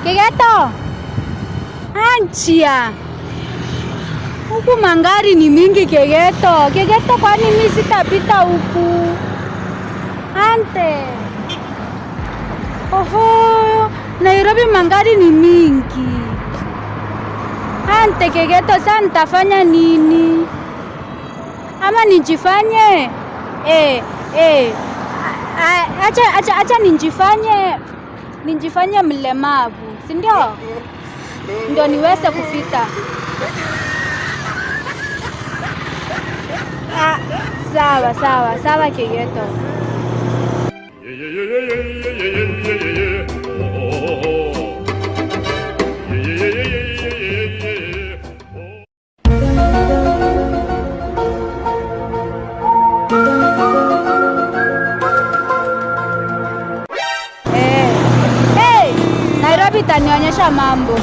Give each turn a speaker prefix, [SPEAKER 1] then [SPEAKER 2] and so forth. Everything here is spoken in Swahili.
[SPEAKER 1] Kegeto. Anchia. Huku mangari ni mingi Kegeto. Kegeto kwani mimi sitapita huku? Ante. Oho, Nairobi mangari ni mingi. Ante Kegeto, sasa nitafanya nini? Ama nijifanye? Acha nijifanye mlemavu, si ndio? Ndio niweze kufika. Sawa Kegeto. Nairobi itanionyesha mambo.